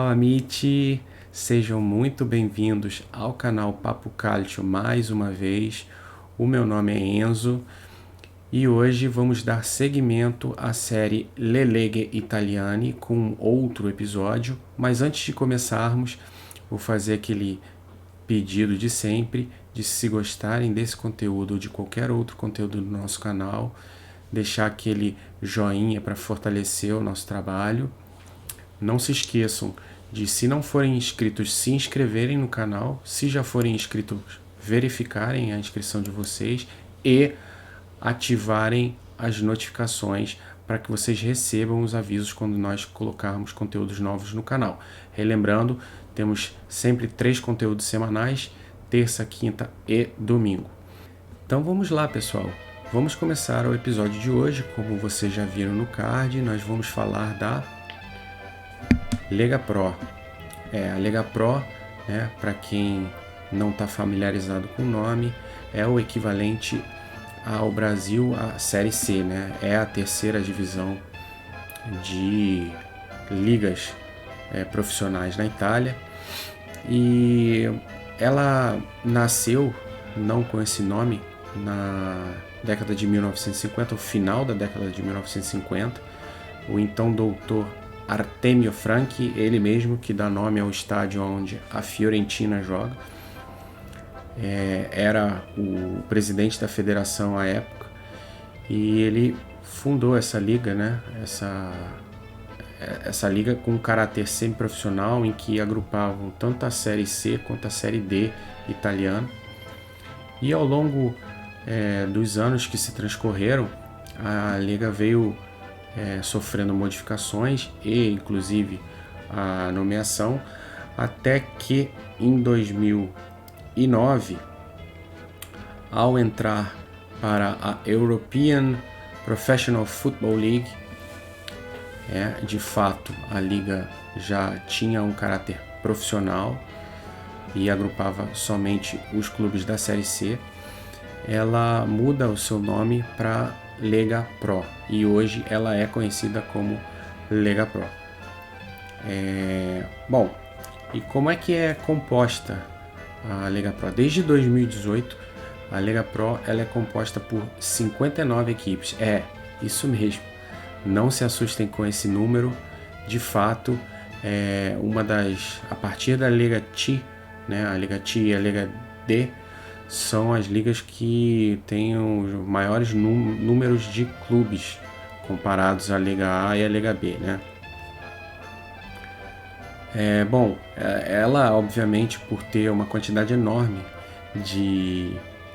Ciao amici, sejam muito bem-vindos ao canal Papo Calcio mais uma vez. O meu nome é Enzo e hoje vamos dar seguimento à série Le Leghe Italiane com outro episódio. Mas antes de começarmos, vou fazer aquele pedido de sempre, de se gostarem desse conteúdo ou de qualquer outro conteúdo do nosso canal, deixar aquele joinha para fortalecer o nosso trabalho. Não se esqueçam de, se não forem inscritos, se inscreverem no canal. Se já forem inscritos, verificarem a inscrição de vocês e ativarem as notificações para que vocês recebam os avisos quando nós colocarmos conteúdos novos no canal. Relembrando, temos sempre 3 conteúdos semanais, terça, quinta e domingo. Então vamos lá, pessoal. Vamos começar o episódio de hoje. Como vocês já viram no card, nós vamos falar da Lega Pro. A Lega Pro, para quem não está familiarizado com o nome, é o equivalente ao Brasil à Série C, É a terceira divisão de ligas profissionais na Itália. E ela nasceu não com esse nome na década de 1950, o final da década de 1950. O então doutor Artemio Franchi, ele mesmo que dá nome ao estádio onde a Fiorentina joga, era o presidente da federação à época, e ele fundou essa liga, essa liga com um caráter semi-profissional, em que agrupavam tanto a Série C quanto a Série D italiana. E ao longo dos anos que se transcorreram, a liga veio sofrendo modificações e inclusive a nomeação, até que em 2009, ao entrar para a European Professional Football League, de fato a liga já tinha um caráter profissional e agrupava somente os clubes da Série C. Ela muda o seu nome para Lega Pro e hoje ela é conhecida como Lega Pro. Bom, e como é que é composta a Lega Pro? Desde 2018, a Lega Pro ela é composta por 59 equipes. Isso mesmo. Não se assustem com esse número. De fato, a partir da Lega T, a Lega T e a Lega D, são as ligas que têm os maiores números de clubes comparados à Liga A e à Liga B, Bom, ela obviamente, por ter uma quantidade enorme de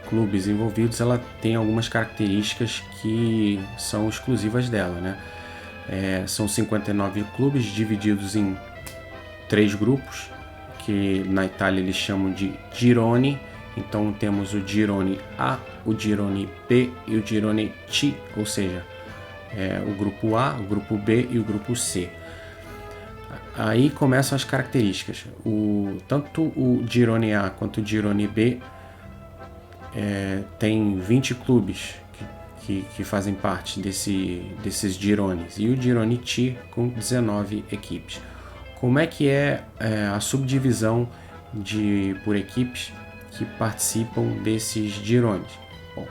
clubes envolvidos, ela tem algumas características que são exclusivas dela, São 59 clubes divididos em 3 grupos, que na Itália eles chamam de gironi. Então temos o girone A, o girone B e o girone C, ou seja, o grupo A, o grupo B e o grupo C. Aí começam as características. Tanto o girone A quanto o girone B tem 20 clubes que fazem parte desses girones, e o girone C com 19 equipes. Como é que é a subdivisão por equipes que participam desses girones? Bom,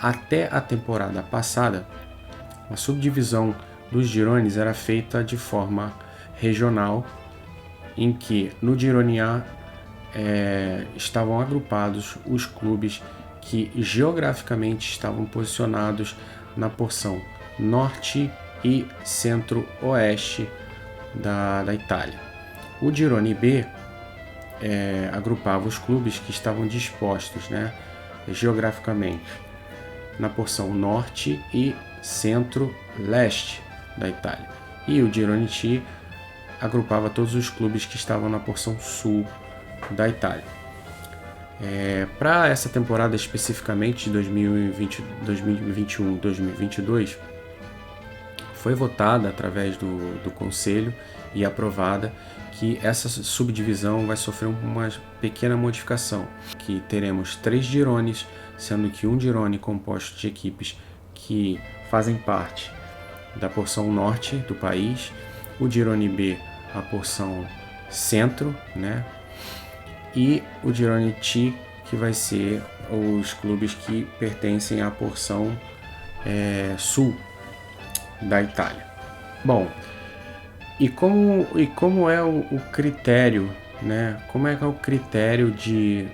até a temporada passada, a subdivisão dos girones era feita de forma regional, em que no girone A estavam agrupados os clubes que geograficamente estavam posicionados na porção norte e centro-oeste da Itália. O girone B agrupava os clubes que estavam dispostos geograficamente na porção norte e centro-leste da Itália. E o girone T agrupava todos os clubes que estavam na porção sul da Itália. Para essa temporada especificamente de 2021-2022, foi votada através do Conselho e aprovada que essa subdivisão vai sofrer uma pequena modificação, que teremos 3 girones, sendo que um girone composto de equipes que fazem parte da porção norte do país, o girone B a porção Centro, né? E o Girone T, que vai ser os clubes que pertencem à porção sul da Itália. Bom, e como é o critério, né? Como é que é o critério de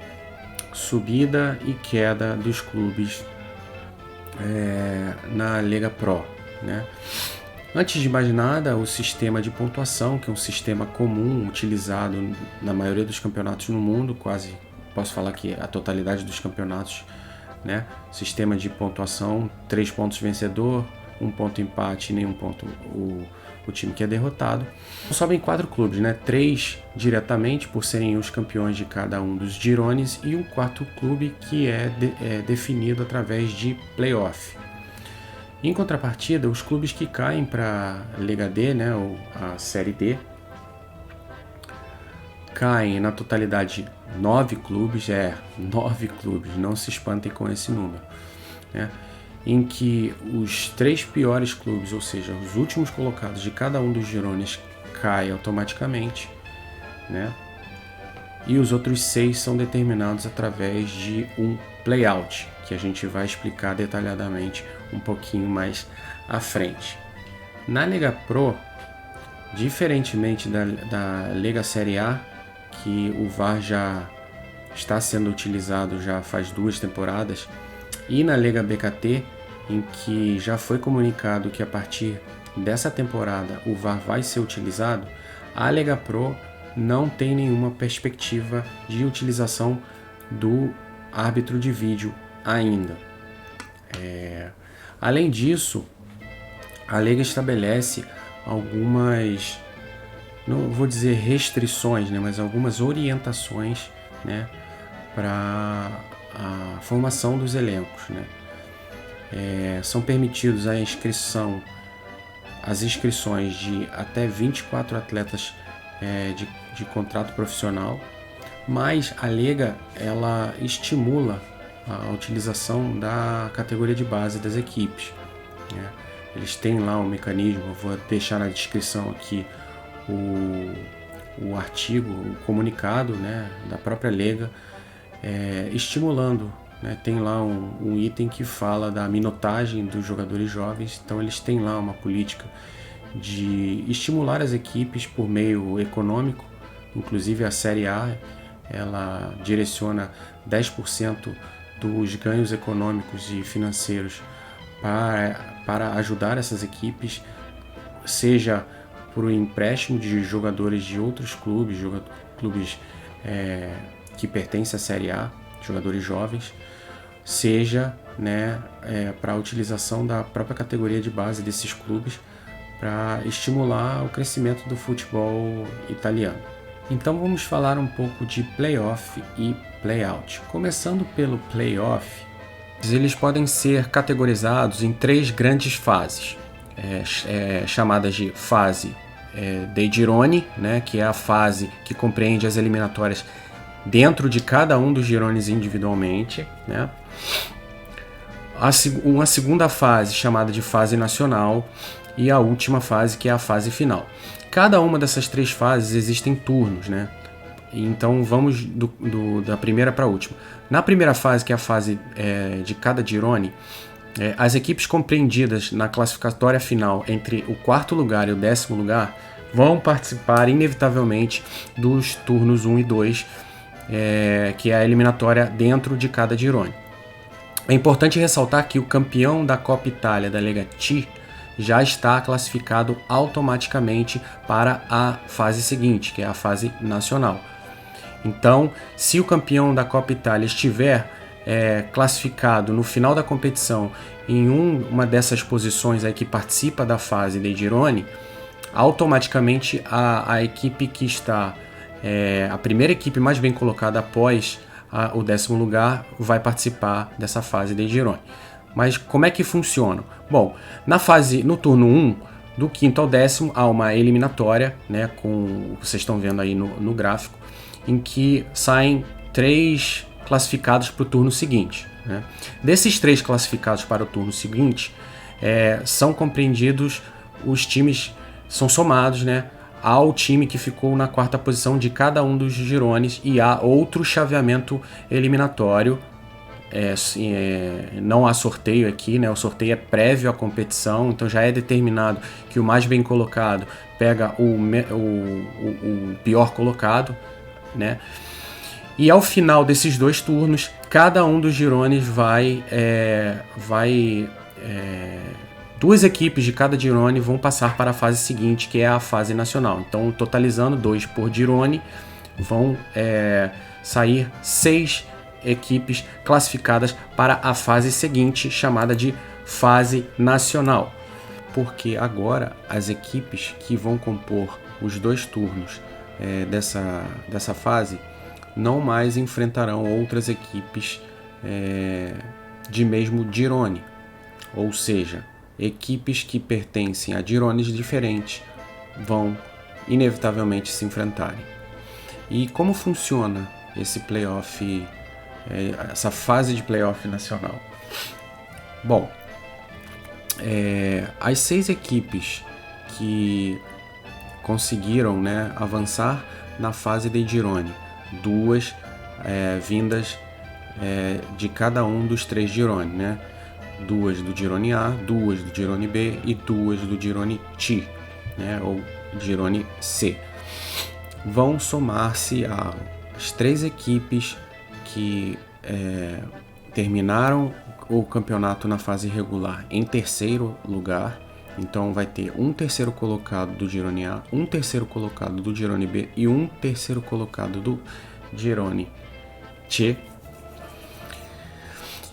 subida e queda dos clubes na Lega Pro, né? Antes de mais nada, o sistema de pontuação, que é um sistema comum utilizado na maioria dos campeonatos no mundo, quase posso falar que a totalidade dos campeonatos, né? Sistema de pontuação, 3 pontos vencedor, 1 ponto empate e nenhum ponto o time que é derrotado. Sobem 4 clubes, né? 3 diretamente por serem os campeões de cada um dos girones e um quarto clube que é definido através de playoff. Em contrapartida, os clubes que caem para a Lega D, né, ou a Série D, caem na totalidade 9 clubes, 9 clubes, não se espantem com esse número, né, em que os 3 piores clubes, ou seja, os últimos colocados de cada um dos girones, caem automaticamente, né, e os outros 6 são determinados através de um playout, que a gente vai explicar detalhadamente um pouquinho mais à frente. Na Lega Pro, diferentemente da Lega Série A, que o VAR já está sendo utilizado já faz 2 temporadas, e na Lega BKT, em que já foi comunicado que a partir dessa temporada o VAR vai ser utilizado, a Lega Pro não tem nenhuma perspectiva de utilização do árbitro de vídeo ainda. Além disso, a Lega estabelece algumas, não vou dizer restrições, né, mas algumas orientações, né, para a formação dos elencos, né. São permitidos as inscrições de até 24 atletas de contrato profissional, mas a Lega ela estimula a utilização da categoria de base das equipes, né? Eles têm lá um mecanismo, eu vou deixar na descrição aqui o artigo, o comunicado, né, da própria Lega, estimulando, né? Tem lá um item que fala da minutagem dos jogadores jovens, então eles têm lá uma política de estimular as equipes por meio econômico, inclusive a Série A, ela direciona 10% dos ganhos econômicos e financeiros para ajudar essas equipes, seja por um empréstimo de jogadores de outros clubes, que pertencem à Série A, jogadores jovens, seja, né, para a utilização da própria categoria de base desses clubes para estimular o crescimento do futebol italiano. Então vamos falar um pouco de playoff e playout. Começando pelo playoff, eles podem ser categorizados em 3 grandes fases, chamadas de fase dei gironi, né, que é a fase que compreende as eliminatórias dentro de cada um dos girones individualmente, né? Uma segunda fase chamada de fase nacional e a última fase, que é a fase final. Cada uma dessas 3 fases existem turnos, né? Então vamos da primeira para a última. Na primeira fase, que é a fase de cada girone, as equipes compreendidas na classificatória final entre o 4º lugar e o 10º lugar vão participar inevitavelmente dos turnos 1 e 2, que é a eliminatória dentro de cada girone. É importante ressaltar que o campeão da Coppa Itália da Lega T já está classificado automaticamente para a fase seguinte, que é a fase nacional. Então, se o campeão da Coppa Itália estiver classificado no final da competição em uma dessas posições aí que participa da fase dei gironi, automaticamente a equipe que está, a primeira equipe mais bem colocada após o 10º lugar, vai participar dessa fase dei gironi. Mas como é que funciona? Bom, no turno 1, do 5º ao 10º, há uma eliminatória, né, com vocês estão vendo aí no gráfico, em que saem 3 classificados para o turno seguinte, né? Desses 3 classificados para o turno seguinte, são compreendidos os times, são somados, né, há o time que ficou na quarta posição de cada um dos girones e há outro chaveamento eliminatório. Não há sorteio aqui, né? O sorteio é prévio à competição, então já é determinado que o mais bem colocado pega o pior colocado, né? E ao final desses 2 turnos, cada um dos girones duas equipes de cada girone vão passar para a fase seguinte, que é a fase nacional. Então, totalizando 2 por girone, vão sair 6 equipes classificadas para a fase seguinte, chamada de fase nacional. Porque agora as equipes que vão compor os 2 turnos dessa fase não mais enfrentarão outras equipes de mesmo girone, ou seja, equipes que pertencem a girones diferentes vão inevitavelmente se enfrentarem. E como funciona esse playoff, essa fase de playoff nacional? Bom, as 6 equipes que conseguiram, né, avançar na fase de girone, 2 vindas de cada um dos 3 girones, né? 2 do girone A, 2 do girone B e 2 do girone T, né? Ou girone C. Vão somar-se as 3 equipes que terminaram o campeonato na fase regular em terceiro lugar. Então vai ter um terceiro colocado do girone A, um terceiro colocado do girone B e um terceiro colocado do girone T.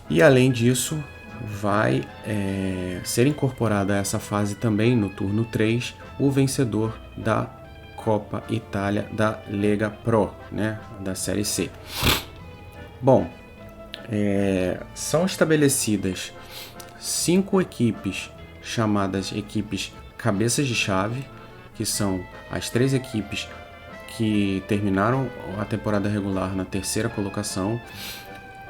E além disso, vai ser incorporado a essa fase também no turno 3 o vencedor da Copa Itália da Lega Pro, né, da Série C. Bom, são estabelecidas 5 equipes chamadas equipes cabeças de chave, que são as 3 equipes que terminaram a temporada regular na terceira colocação,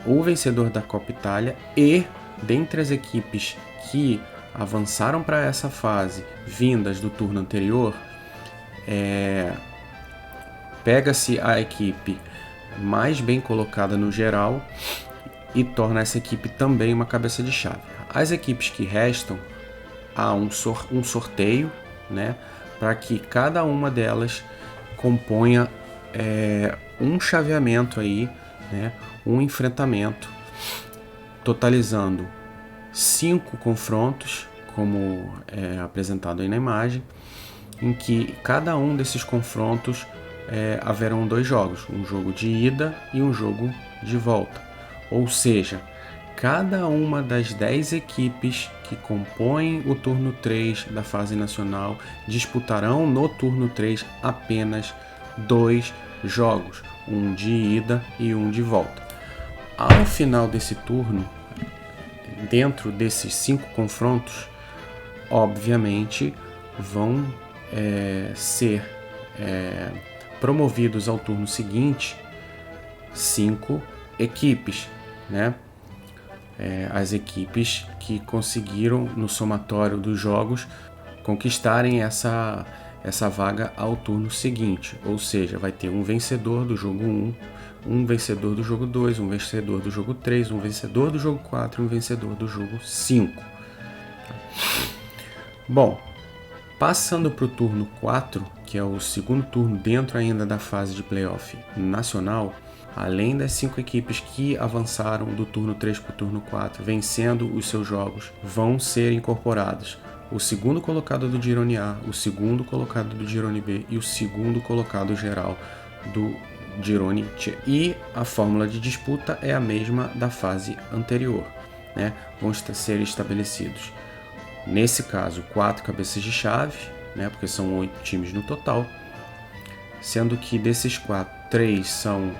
o vencedor da Copa Itália e, dentre as equipes que avançaram para essa fase vindas do turno anterior, pega-se a equipe mais bem colocada no geral e torna essa equipe também uma cabeça de chave. As equipes que restam, há um sorteio, né, para que cada uma delas componha um chaveamento aí, né, um enfrentamento, totalizando 5 confrontos, como é apresentado aí na imagem, em que cada um desses confrontos haverão 2 jogos, um jogo de ida e um jogo de volta. Ou seja, cada uma das 10 equipes que compõem o turno 3 da fase nacional disputarão no turno 3 apenas 2 jogos, um de ida e um de volta. Ao final desse turno, dentro desses 5 confrontos, obviamente vão ser promovidos ao turno seguinte 5 equipes, né? As equipes que conseguiram, no somatório dos jogos, conquistarem essa vaga ao turno seguinte. Ou seja, vai ter um vencedor do jogo 1, um vencedor do jogo 2, um vencedor do jogo 3, um vencedor do jogo 4 e um vencedor do jogo 5. Bom, passando para o turno 4, que é o segundo turno dentro ainda da fase de playoff nacional, além das 5 equipes que avançaram do turno 3 para o turno 4, vencendo os seus jogos, vão ser incorporados o segundo colocado do girone A, o segundo colocado do girone B e o segundo colocado geral do girone T. E a fórmula de disputa é a mesma da fase anterior, né? Vão ser estabelecidos, nesse caso, 4 cabeças de chave, né? Porque são 8 times no total, sendo que desses 4, 3 são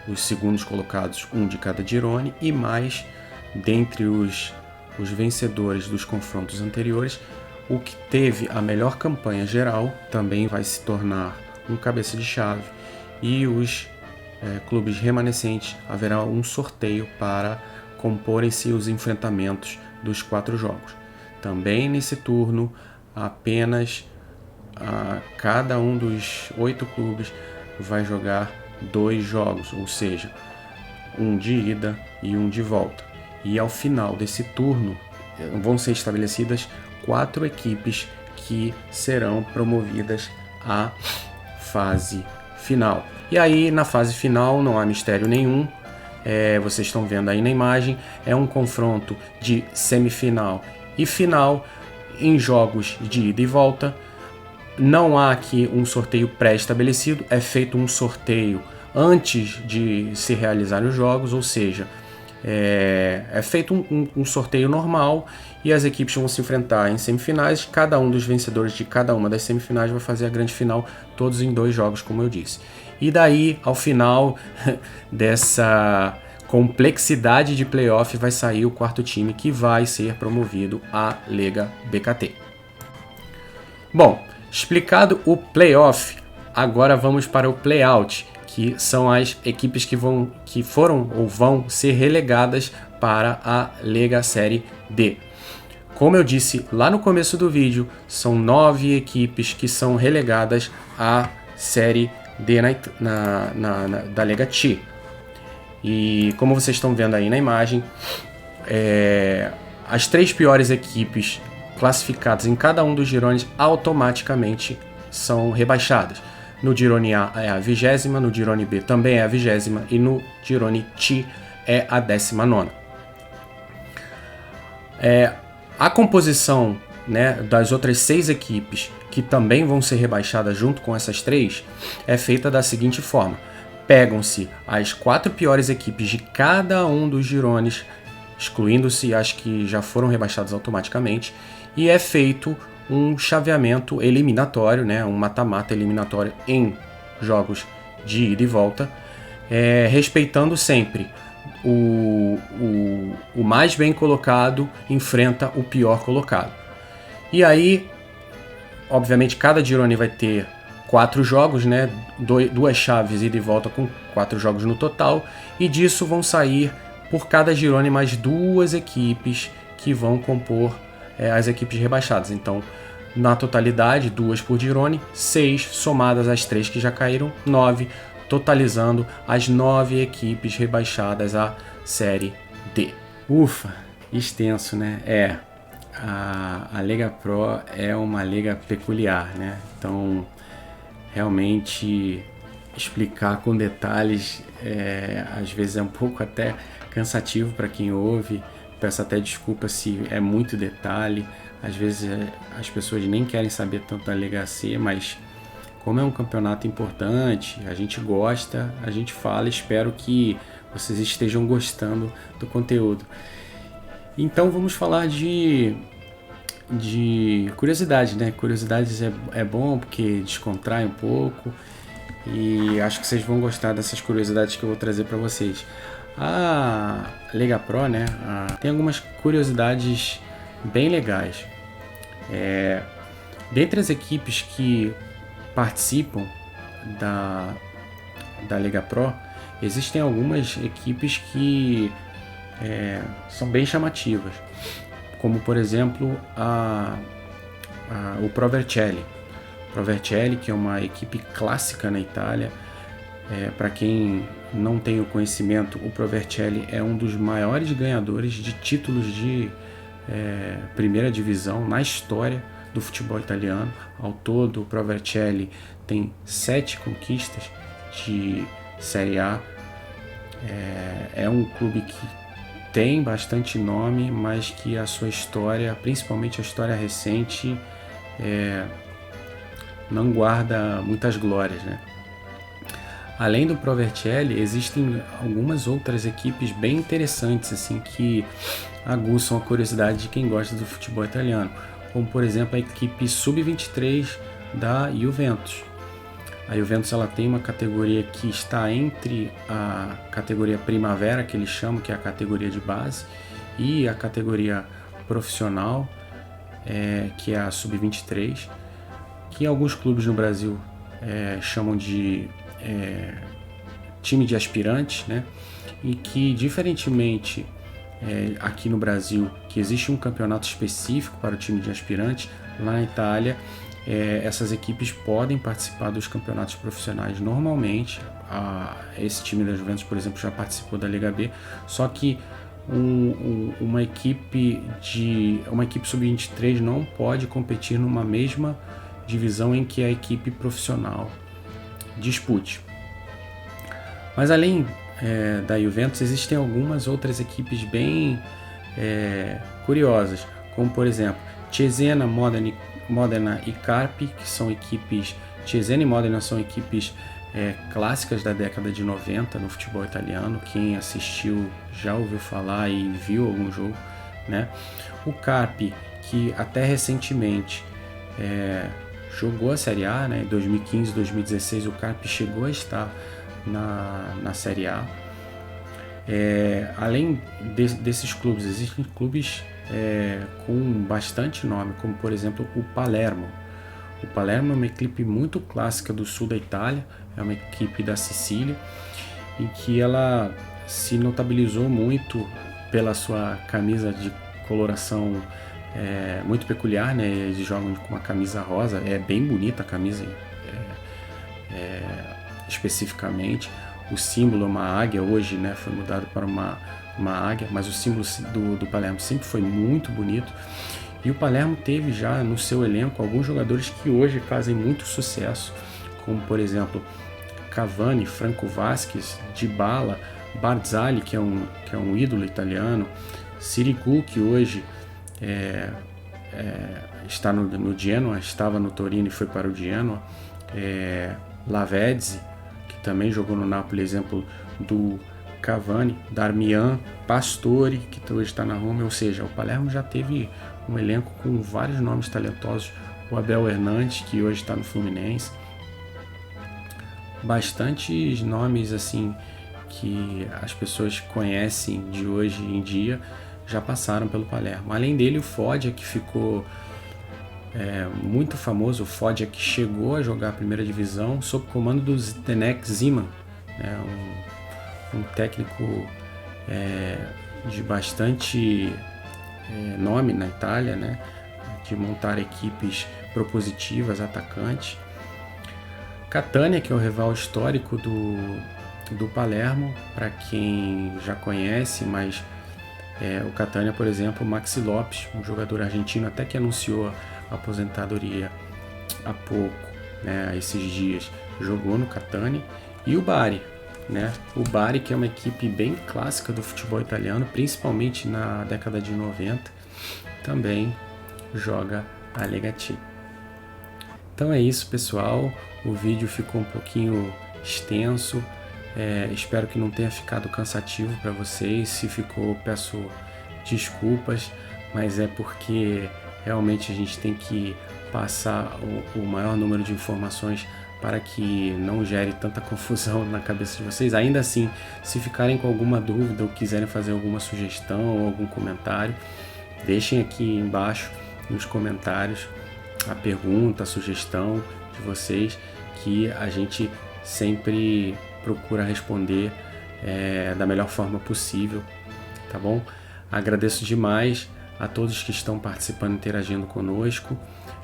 os segundos colocados, um de cada girone, e mais, dentre os vencedores dos confrontos anteriores, o que teve a melhor campanha geral também vai se tornar um cabeça de chave, e os clubes remanescentes haverá um sorteio para comporem-se os enfrentamentos dos 4 jogos. Também nesse turno, apenas cada um dos 8 clubes vai jogar 2 jogos, ou seja, um de ida e um de volta. E ao final desse turno vão ser estabelecidas 4 equipes que serão promovidas à fase final. E aí na fase final não há mistério nenhum, vocês estão vendo aí na imagem, é um confronto de semifinal e final em jogos de ida e volta. Não há aqui um sorteio pré-estabelecido, é feito um sorteio antes de se realizarem os jogos, ou seja, é feito um sorteio normal e as equipes vão se enfrentar em semifinais. Cada um dos vencedores de cada uma das semifinais vai fazer a grande final, todos em 2 jogos, como eu disse. E daí, ao final dessa complexidade de playoff, vai sair o 4º time que vai ser promovido à Lega BKT. Bom, explicado o playoff, agora vamos para o playout, que são as equipes que foram ou vão ser relegadas para a Lega Série D. Como eu disse lá no começo do vídeo, são 9 equipes que são relegadas à Série D da Lega T. E como vocês estão vendo aí na imagem, as 3 piores equipes classificadas em cada um dos girones automaticamente são rebaixadas. No Girone A é a 20ª, no Girone B também é a 20ª e no Girone T é a 19ª. A composição, né, das outras 6 equipes que também vão ser rebaixadas junto com essas 3 é feita da seguinte forma: pegam-se as 4 piores equipes de cada um dos girones, excluindo-se as que já foram rebaixadas automaticamente, e é feito um chaveamento eliminatório, né, um mata-mata eliminatório em jogos de ida e volta, respeitando sempre o mais bem colocado enfrenta o pior colocado. E aí, obviamente, cada girone vai ter 4 jogos, né, 2 chaves ida e volta com 4 jogos no total, e disso vão sair por cada girone mais 2 equipes que vão compor as equipes rebaixadas. Então, na totalidade, 2 por girone, 6 somadas às 3 que já caíram, 9, totalizando as 9 equipes rebaixadas à Série D. Ufa, extenso, né? A Lega Pro é uma liga peculiar, né? Então, realmente explicar com detalhes às vezes é um pouco até cansativo para quem ouve. Peço até desculpa se é muito detalhe. Às vezes as pessoas nem querem saber tanto da Lega C, mas como é um campeonato importante, a gente gosta, a gente fala. Espero que vocês estejam gostando do conteúdo. Então vamos falar de curiosidades, né? Curiosidades é bom porque descontrai um pouco e acho que vocês vão gostar dessas curiosidades que eu vou trazer para vocês. A Lega Pro, né, tem algumas curiosidades bem legais. Dentre as equipes que participam da Lega Pro, existem algumas equipes que são bem chamativas, como por exemplo o Pro Vercelli. Pro Vercelli, que é uma equipe clássica na Itália. Para quem não tem o conhecimento, o Pro Vercelli é um dos maiores ganhadores de títulos de primeira divisão na história do futebol italiano. Ao todo, o Pro Vercelli tem 7 conquistas de Série A. É um clube que tem bastante nome, mas que a sua história, principalmente a história recente, não guarda muitas glórias, né? Além do Pro Vercelli, existem algumas outras equipes bem interessantes assim, que aguçam a curiosidade de quem gosta do futebol italiano, como por exemplo a equipe Sub-23 da Juventus. A Juventus ela tem uma categoria que está entre a categoria Primavera, que eles chamam, que é a categoria de base, e a categoria profissional, que é a Sub-23, que alguns clubes no Brasil chamam de time de aspirantes, né? E que, diferentemente aqui no Brasil, que existe um campeonato específico para o time de aspirantes, lá na Itália essas equipes podem participar dos campeonatos profissionais normalmente. Esse time da Juventus, por exemplo, já participou da Liga B, só que uma equipe sub-23 não pode competir numa mesma divisão em que a equipe profissional dispute. Mas além da Juventus, existem algumas outras equipes bem curiosas, como por exemplo Cesena, Modena e Carpi, que são equipes. Cesena e Modena são equipes clássicas da década de 90 no futebol italiano. Quem assistiu já ouviu falar e viu algum jogo, né? O Carpi, que até recentemente jogou a Série A, né? Em 2015, 2016 o Carpi chegou a estar na Série A. Além desses clubes, existem clubes com bastante nome, como por exemplo o Palermo. O Palermo é uma equipe muito clássica do sul da Itália, é uma equipe da Sicília, em que ela se notabilizou muito pela sua camisa de coloração muito peculiar, né? Eles jogam com uma camisa rosa, é bem bonita a camisa especificamente. O símbolo é uma águia, hoje, né, foi mudado para uma águia, mas o símbolo do Palermo sempre foi muito bonito. E o Palermo teve já no seu elenco alguns jogadores que hoje fazem muito sucesso, como por exemplo Cavani, Franco Vasquez, Dybala, Barzagli, que é um ídolo italiano, Sirigu, que hoje está no Genoa, estava no Torino e foi para o Genoa, Lavezzi, que também jogou no Napoli, exemplo do Cavani, Darmian, Pastore, que hoje está na Roma. Ou seja, o Palermo já teve um elenco com vários nomes talentosos, o Abel Hernandes, que hoje está no Fluminense, bastantes nomes assim que as pessoas conhecem de hoje em dia já passaram pelo Palermo. Além dele, o Foggia, que ficou muito famoso, o Foggia que chegou a jogar a primeira divisão sob o comando do Zdeněk Zeman, né? Um técnico de bastante nome na Itália, né? De montar equipes propositivas, atacantes. Catania, que é o rival histórico do Palermo, para quem já conhece, mas o Catania, por exemplo, o Maxi Lopes, um jogador argentino até que anunciou a aposentadoria há pouco, né, esses dias, jogou no Catania. E o Bari, né? O Bari, que é uma equipe bem clássica do futebol italiano, principalmente na década de 90, também joga a Lega T. Então é isso, pessoal. O vídeo ficou um pouquinho extenso. Espero que não tenha ficado cansativo para vocês. Se ficou, peço desculpas, mas é porque realmente a gente tem que passar o maior número de informações para que não gere tanta confusão na cabeça de vocês. Ainda assim, se ficarem com alguma dúvida ou quiserem fazer alguma sugestão ou algum comentário, deixem aqui embaixo nos comentários a pergunta, a sugestão de vocês, que a gente sempre procura responder da melhor forma possível, tá bom? Agradeço demais a todos que estão participando, interagindo conosco.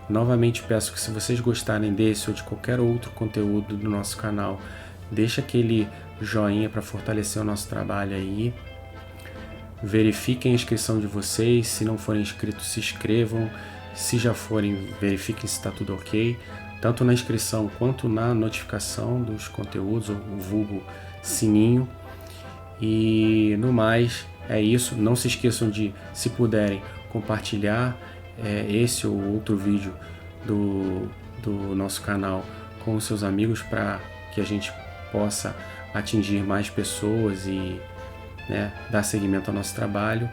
Novamente peço que, se vocês gostarem desse ou de qualquer outro conteúdo do nosso canal, deixa aquele joinha para fortalecer o nosso trabalho aí. Verifiquem a inscrição de vocês. Se não forem inscritos, se inscrevam. Se já forem, verifiquem se está tudo ok, tanto na inscrição quanto na notificação dos conteúdos, o vulgo sininho. E no mais, é isso. Não se esqueçam de, se puderem, compartilhar esse ou outro vídeo do nosso canal com os seus amigos, para que a gente possa atingir mais pessoas e dar seguimento ao nosso trabalho.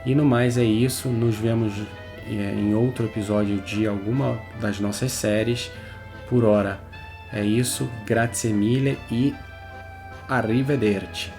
E no mais é isso. Nos vemos em outro episódio de alguma das nossas séries. Por hora é isso. Grazie mille e arrivederci.